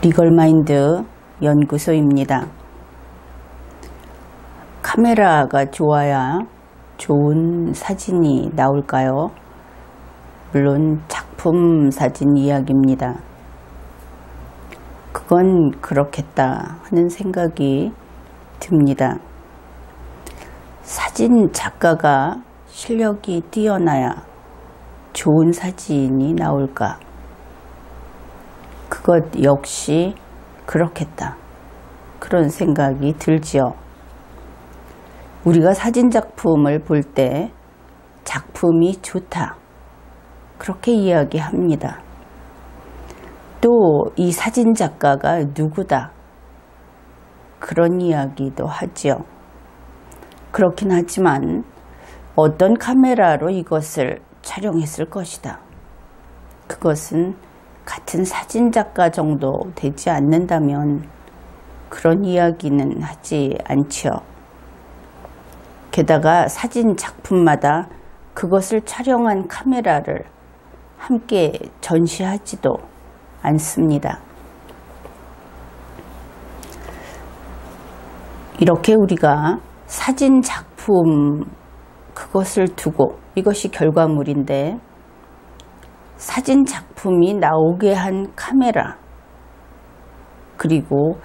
리걸마인드 연구소입니다. 카메라가 좋아야 좋은 사진이 나올까요? 물론 작품 사진 이야기입니다. 그건 그렇겠다 하는 생각이 듭니다. 사진 작가가 실력이 뛰어나야 좋은 사진이 나올까? 그것 역시 그렇겠다. 그런 생각이 들지요. 우리가 사진 작품을 볼 때 작품이 좋다. 그렇게 이야기합니다. 또 이 사진 작가가 누구다. 그런 이야기도 하지요. 그렇긴 하지만 어떤 카메라로 이것을 촬영했을 것이다. 그것은 같은 사진 작가 정도 되지 않는다면 그런 이야기는 하지 않지요. 게다가 사진 작품마다 그것을 촬영한 카메라를 함께 전시하지도 않습니다. 이렇게 우리가 사진 작품 그것을 두고 이것이 결과물인데 사진 작품이 나오게 한 카메라 그리고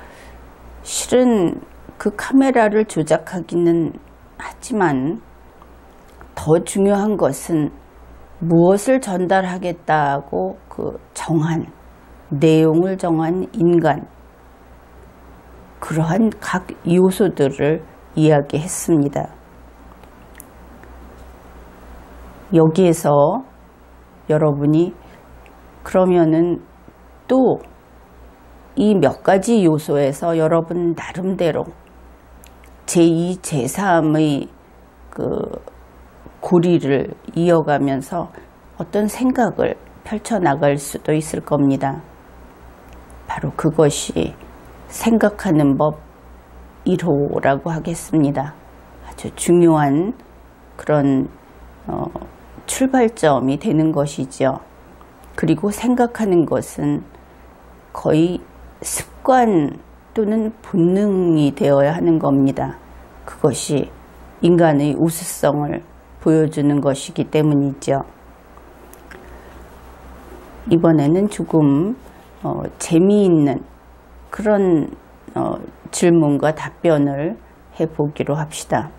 실은 그 카메라를 조작하기는 하지만 더 중요한 것은 무엇을 전달하겠다고 그 정한 내용을 정한 인간 그러한 각 요소들을 이야기했습니다. 여기에서 여러분이 그러면은 또 이 몇 가지 요소에서 여러분 나름대로 제2, 제3의 그 고리를 이어가면서 어떤 생각을 펼쳐나갈 수도 있을 겁니다. 바로 그것이 생각하는 법 1호라고 하겠습니다. 아주 중요한 그런 출발점이 되는 것이죠. 그리고 생각하는 것은 거의 습관 또는 본능이 되어야 하는 겁니다. 그것이 인간의 우수성을 보여주는 것이기 때문이죠. 이번에는 조금 재미있는 그런 질문과 답변을 해보기로 합시다.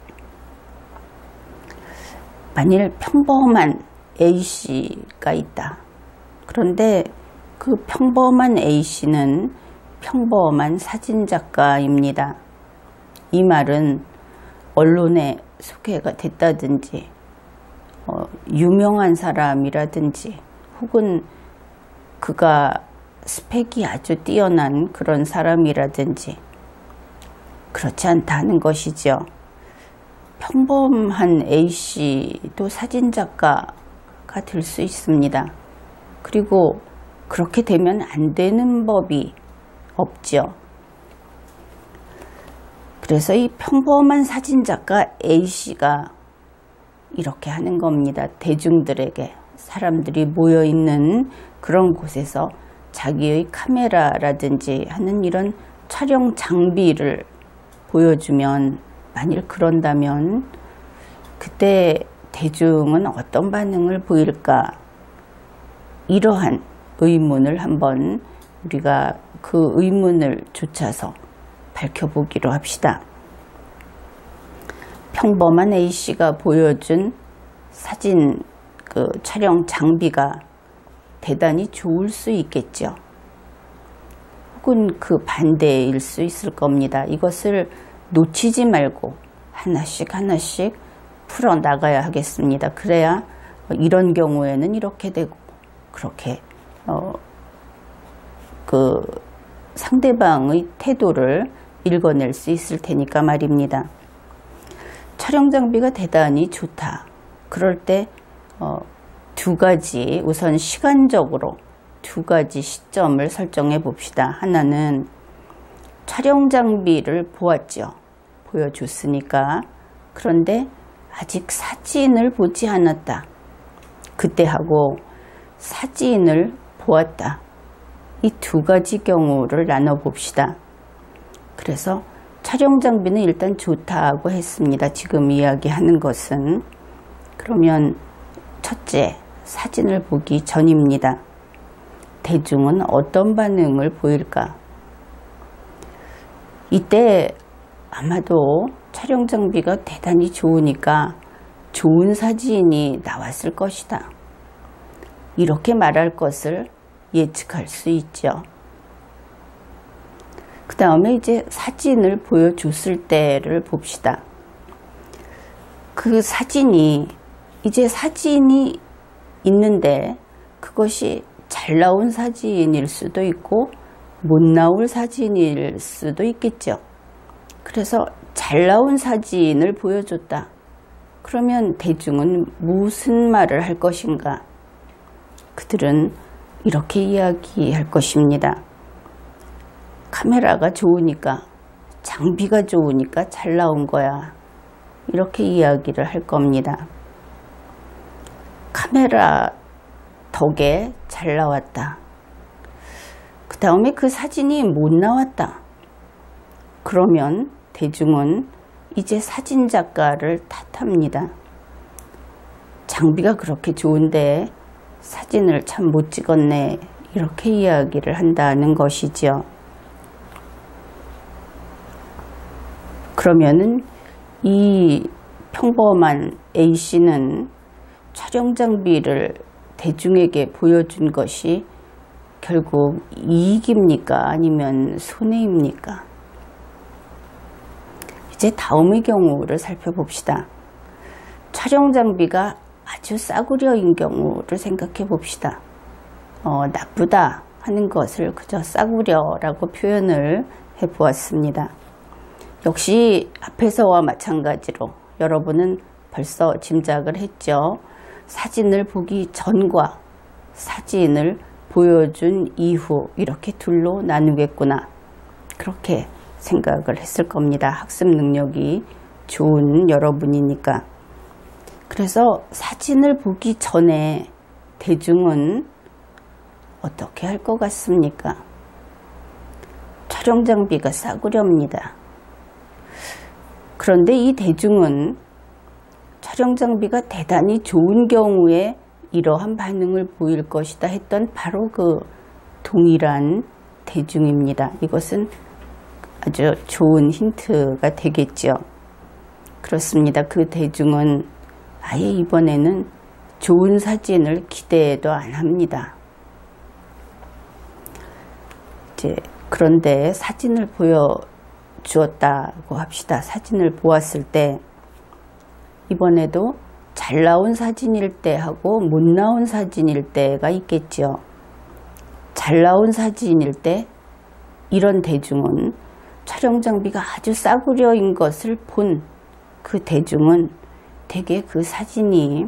만일 평범한 A씨가 있다. 그런데 그 평범한 A씨는 평범한 사진작가입니다. 이 말은 언론에 소개가 됐다든지 유명한 사람이라든지 혹은 그가 스펙이 아주 뛰어난 그런 사람이라든지 그렇지 않다는 것이죠. 평범한 A씨도 사진작가가 될 수 있습니다. 그리고 그렇게 되면 안 되는 법이 없죠. 그래서 이 평범한 사진작가 A씨가 이렇게 하는 겁니다. 대중들에게 사람들이 모여있는 그런 곳에서 자기의 카메라라든지 하는 이런 촬영 장비를 보여주면 만일 그런다면 그때 대중은 어떤 반응을 보일까? 이러한 의문을 한번 우리가 그 의문을 좇아서 밝혀보기로 합시다. 평범한 A씨가 보여준 사진 그 촬영 장비가 대단히 좋을 수 있겠죠. 혹은 그 반대일 수 있을 겁니다. 이것을 놓치지 말고 하나씩 하나씩 풀어나가야 하겠습니다. 그래야 이런 경우에는 이렇게 되고 그렇게 그 상대방의 태도를 읽어낼 수 있을 테니까 말입니다. 촬영 장비가 대단히 좋다. 그럴 때 두 가지 우선 시간적으로 두 가지 시점을 설정해 봅시다. 하나는 촬영 장비를 보았죠. 보여줬으니까. 그런데 아직 사진을 보지 않았다. 그때 하고 사진을 보았다. 이 두 가지 경우를 나눠 봅시다. 그래서 촬영 장비는 일단 좋다고 했습니다. 지금 이야기하는 것은. 그러면 첫째, 사진을 보기 전입니다. 대중은 어떤 반응을 보일까? 이때 아마도 촬영 장비가 대단히 좋으니까 좋은 사진이 나왔을 것이다. 이렇게 말할 것을 예측할 수 있죠. 그 다음에 이제 사진을 보여줬을 때를 봅시다. 그 사진이 이제 사진이 있는데 그것이 잘 나온 사진일 수도 있고 못 나올 사진일 수도 있겠죠. 그래서 잘 나온 사진을 보여줬다. 그러면 대중은 무슨 말을 할 것인가? 그들은 이렇게 이야기할 것입니다. 카메라가 좋으니까, 장비가 좋으니까 잘 나온 거야. 이렇게 이야기를 할 겁니다. 카메라 덕에 잘 나왔다. 그 다음에 그 사진이 못 나왔다. 그러면 대중은 이제 사진 작가를 탓합니다. 장비가 그렇게 좋은데 사진을 참 못 찍었네. 이렇게 이야기를 한다는 것이죠. 그러면은 이 평범한 A씨는 촬영 장비를 대중에게 보여준 것이 결국 이익입니까? 아니면 손해입니까? 이제 다음의 경우를 살펴봅시다. 촬영 장비가 아주 싸구려인 경우를 생각해 봅시다. 나쁘다 하는 것을 그저 싸구려라고 표현을 해 보았습니다. 역시 앞에서와 마찬가지로 여러분은 벌써 짐작을 했죠. 사진을 보기 전과 사진을 보여준 이후 이렇게 둘로 나누겠구나. 그렇게 생각을 했을 겁니다. 학습 능력이 좋은 여러분이니까. 그래서 사진을 보기 전에 대중은 어떻게 할 것 같습니까? 촬영 장비가 싸구려입니다. 그런데 이 대중은 촬영 장비가 대단히 좋은 경우에 이러한 반응을 보일 것이다 했던 바로 그 동일한 대중입니다. 이것은 아주 좋은 힌트가 되겠죠. 그렇습니다. 그 대중은 아예 이번에는 좋은 사진을 기대도 안 합니다. 그런데 사진을 보여주었다고 합시다. 사진을 보았을 때 이번에도 잘 나온 사진일 때 하고 못 나온 사진일 때가 있겠죠. 잘 나온 사진일 때 이런 대중은 촬영 장비가 아주 싸구려인 것을 본 그 대중은 대개 그 사진이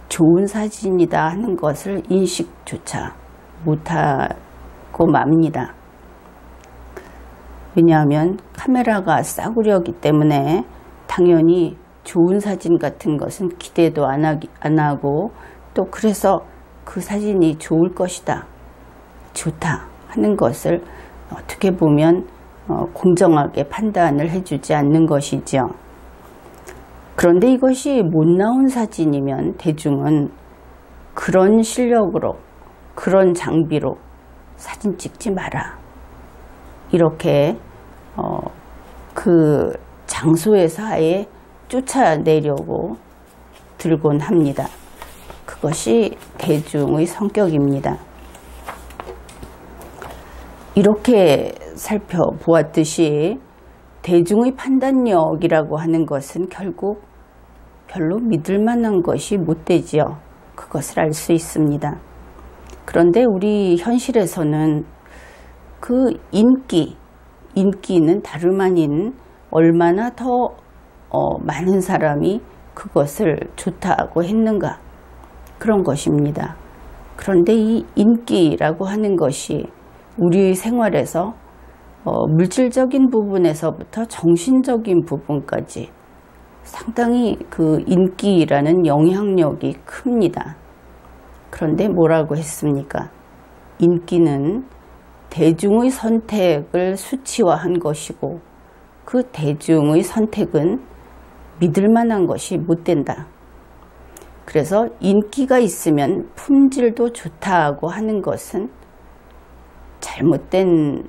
좋은 사진이다 하는 것을 인식조차 못하고 맙니다. 왜냐하면 카메라가 싸구려기 때문에 당연히 좋은 사진 같은 것은 기대도 안 하고 또 그래서 그 사진이 좋을 것이다, 좋다 하는 것을 어떻게 보면 공정하게 판단을 해주지 않는 것이죠. 그런데 이것이 못 나온 사진이면 대중은 그런 실력으로 그런 장비로 사진 찍지 마라. 이렇게 그 장소에서 아예 쫓아내려고 들곤 합니다. 그것이 대중의 성격입니다. 이렇게 살펴보았듯이 대중의 판단력이라고 하는 것은 결국 별로 믿을 만한 것이 못 되지요. 그것을 알 수 있습니다. 그런데 우리 현실에서는 그 인기는 다름 아닌 얼마나 더 많은 사람이 그것을 좋다고 했는가, 그런 것입니다. 그런데 이 인기라고 하는 것이 우리 생활에서 물질적인 부분에서부터 정신적인 부분까지 상당히 그 인기라는 영향력이 큽니다. 그런데 뭐라고 했습니까? 인기는 대중의 선택을 수치화한 것이고 그 대중의 선택은 믿을 만한 것이 못 된다. 그래서 인기가 있으면 품질도 좋다고 하는 것은 잘못된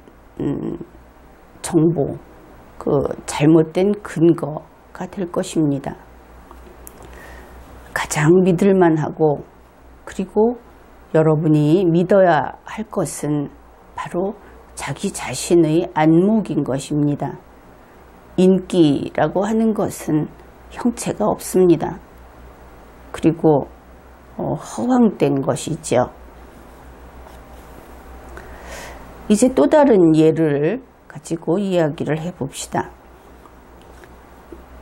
정보, 잘못된 근거가 될 것입니다. 가장 믿을 만하고 그리고 여러분이 믿어야 할 것은 바로 자기 자신의 안목인 것입니다. 인기라고 하는 것은 형체가 없습니다. 그리고 허황된 것이죠. 이제 또 다른 예를 가지고 이야기를 해봅시다.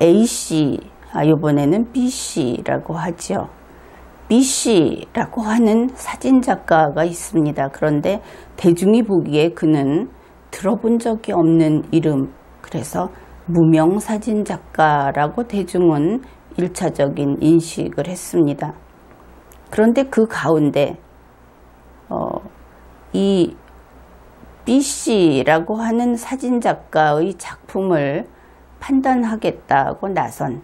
A씨, 이번에는 B씨라고 하죠. B씨라고 하는 사진작가가 있습니다. 그런데 대중이 보기에 그는 들어본 적이 없는 이름, 그래서 무명 사진작가라고 대중은 1차적인 인식을 했습니다. 그런데 그 가운데 이 B씨라고 하는 사진작가의 작품을 판단하겠다고 나선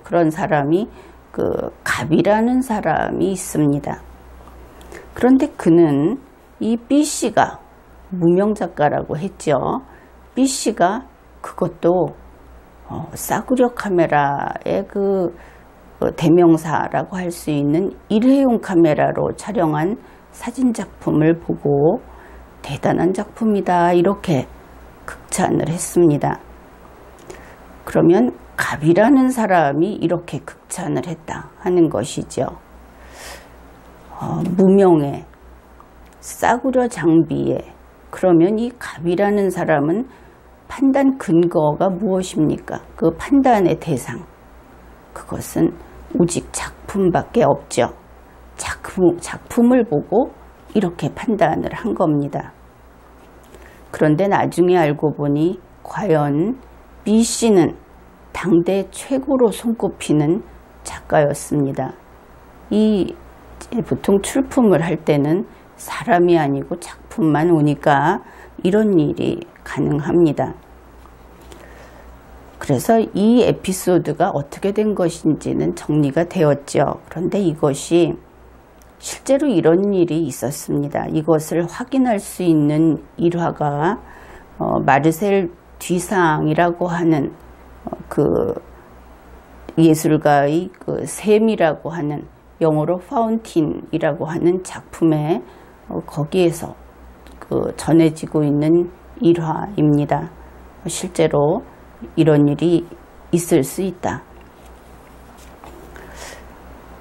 그런 사람이 갑이라는 사람이 있습니다. 그런데 그는 이 B씨가 무명작가라고 했죠. B씨가 그것도 싸구려 카메라의 대명사라고 할 수 있는 일회용 카메라로 촬영한 사진작품을 보고 대단한 작품이다 이렇게 극찬을 했습니다. 그러면 갑이라는 사람이 이렇게 극찬을 했다 하는 것이죠. 무명의 싸구려 장비에 그러면 이 갑이라는 사람은 판단 근거가 무엇입니까? 그 판단의 대상, 그것은 오직 작품밖에 없죠. 작품을 보고 이렇게 판단을 한 겁니다. 그런데 나중에 알고 보니 과연 B씨는 당대 최고로 손꼽히는 작가였습니다. 보통 출품을 할 때는 사람이 아니고 작품만 오니까 이런 일이 가능합니다. 그래서 이 에피소드가 어떻게 된 것인지는 정리가 되었죠. 그런데 이것이 실제로 이런 일이 있었습니다. 이것을 확인할 수 있는 일화가 마르셀 듀상이라고 하는 예술가의 샘이라고 하는 영어로 파운틴이라고 하는 작품에 거기에서 전해지고 있는 일화입니다. 실제로 이런 일이 있을 수 있다.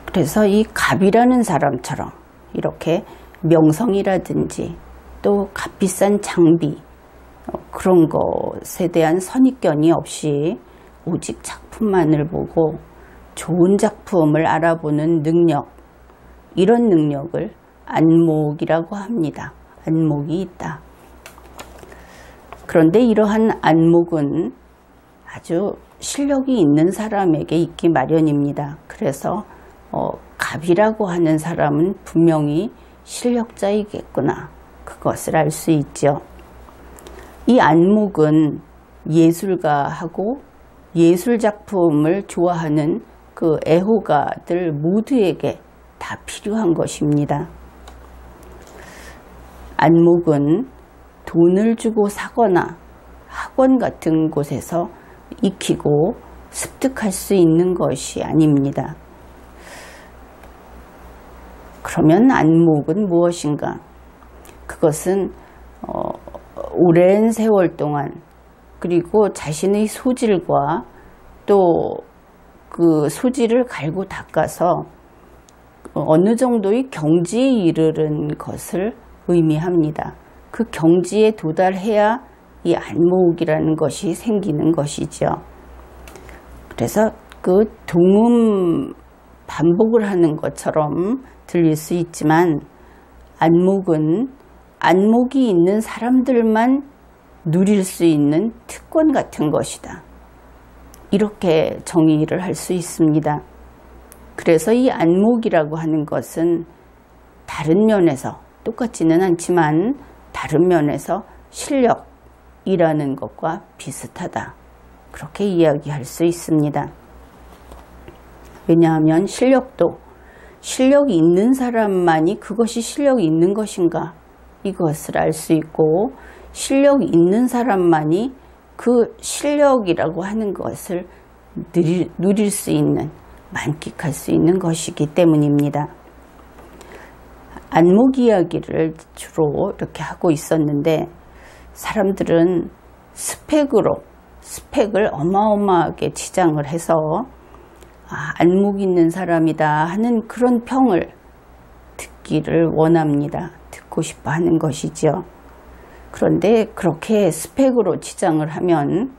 그래서 이 갑이라는 사람처럼 이렇게 명성이라든지 또 값비싼 장비 그런 것에 대한 선입견이 없이 오직 작품만을 보고 좋은 작품을 알아보는 능력, 이런 능력을 안목이라고 합니다. 안목이 있다. 그런데 이러한 안목은 아주 실력이 있는 사람에게 있기 마련입니다. 그래서 갑이라고 하는 사람은 분명히 실력자이겠구나, 그것을 알 수 있죠. 이 안목은 예술가하고 예술작품을 좋아하는 그 애호가들 모두에게 다 필요한 것입니다. 안목은 돈을 주고 사거나 학원 같은 곳에서 익히고 습득할 수 있는 것이 아닙니다. 그러면 안목은 무엇인가? 그것은 오랜 세월 동안 그리고 자신의 소질과 또 그 소질을 갈고 닦아서 어느 정도의 경지에 이르는 것을 의미합니다. 그 경지에 도달해야 이 안목이라는 것이 생기는 것이죠. 그래서 그 동음 반복을 하는 것처럼 들릴 수 있지만 안목은 안목이 있는 사람들만 누릴 수 있는 특권 같은 것이다. 이렇게 정의를 할 수 있습니다. 그래서 이 안목이라고 하는 것은 다른 면에서 똑같지는 않지만 다른 면에서 실력이라는 것과 비슷하다. 그렇게 이야기할 수 있습니다. 왜냐하면 실력이 있는 사람만이 그것이 실력이 있는 것인가 이것을 알 수 있고, 실력이 있는 사람만이 그 실력이라고 하는 것을 누릴 수 있는, 만끽할 수 있는 것이기 때문입니다. 안목 이야기를 주로 이렇게 하고 있었는데, 사람들은 스펙을 어마어마하게 치장을 해서 안목 있는 사람이다 하는 그런 평을 듣기를 원합니다. 듣고 싶어 하는 것이죠. 그런데 그렇게 스펙으로 치장을 하면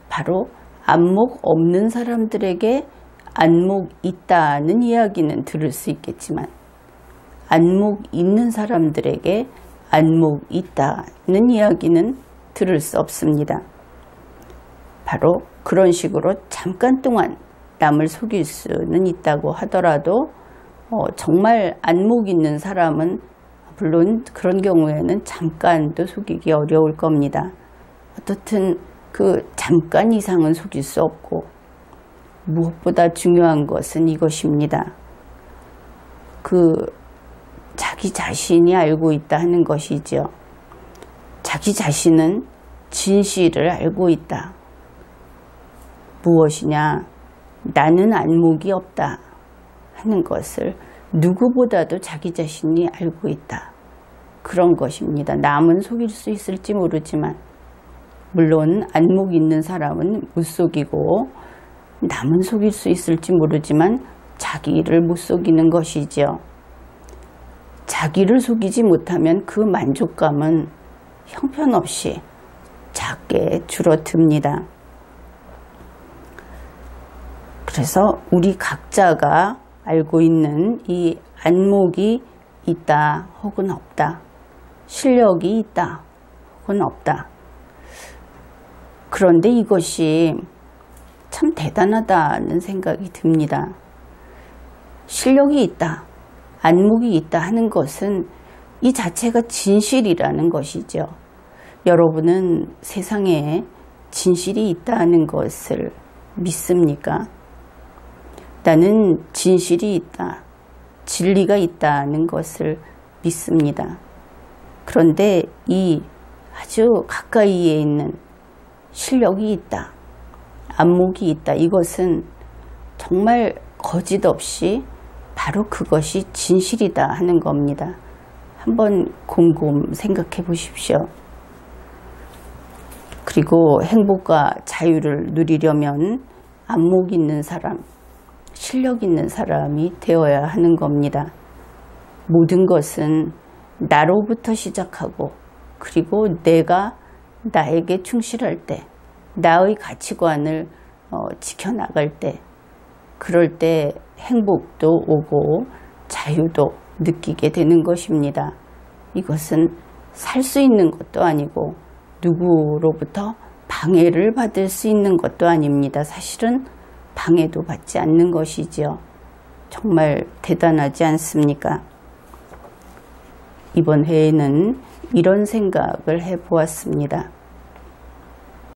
바로 안목 없는 사람들에게 안목 있다는 이야기는 들을 수 있겠지만, 안목 있는 사람들에게 안목 있다는 이야기는 들을 수 없습니다. 바로 그런 식으로 잠깐 동안 남을 속일 수는 있다고 하더라도 정말 안목 있는 사람은 물론 그런 경우에는 잠깐도 속이기 어려울 겁니다. 어떻든 그 잠깐 이상은 속일 수 없고, 무엇보다 중요한 것은 이것입니다. 자기 자신이 알고 있다 하는 것이죠. 자기 자신은 진실을 알고 있다. 무엇이냐? 나는 안목이 없다 하는 것을 누구보다도 자기 자신이 알고 있다. 그런 것입니다. 남은 속일 수 있을지 모르지만, 물론 안목 있는 사람은 못 속이고 남은 속일 수 있을지 모르지만 자기를 못 속이는 것이죠. 자기를 속이지 못하면 그 만족감은 형편없이 작게 줄어듭니다. 그래서 우리 각자가 알고 있는 이 안목이 있다 혹은 없다, 실력이 있다 혹은 없다. 그런데 이것이 참 대단하다는 생각이 듭니다. 실력이 있다, 안목이 있다 하는 것은 이 자체가 진실이라는 것이죠. 여러분은 세상에 진실이 있다는 것을 믿습니까? 나는 진실이 있다, 진리가 있다는 것을 믿습니다. 그런데 이 아주 가까이에 있는 실력이 있다, 안목이 있다, 이것은 정말 거짓 없이 바로 그것이 진실이다 하는 겁니다. 한번 곰곰 생각해 보십시오. 그리고 행복과 자유를 누리려면 안목 있는 사람, 실력 있는 사람이 되어야 하는 겁니다. 모든 것은 나로부터 시작하고, 그리고 내가 나에게 충실할 때, 나의 가치관을 지켜나갈 때, 그럴 때 행복도 오고 자유도 느끼게 되는 것입니다. 이것은 살 수 있는 것도 아니고 누구로부터 방해를 받을 수 있는 것도 아닙니다. 사실은 방해도 받지 않는 것이지요. 정말 대단하지 않습니까? 이번 회에는 이런 생각을 해보았습니다.